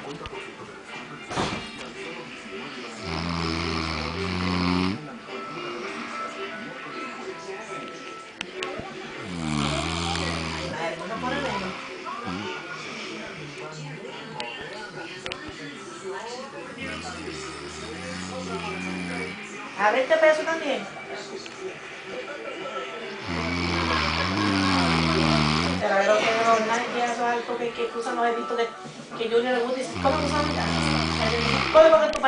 A 20 pesos también. Pero creo que los Nike, eso es algo que usan los he visto que Junior le gusta y dice, ¿cómo tú sabes? ¿Cómo que tú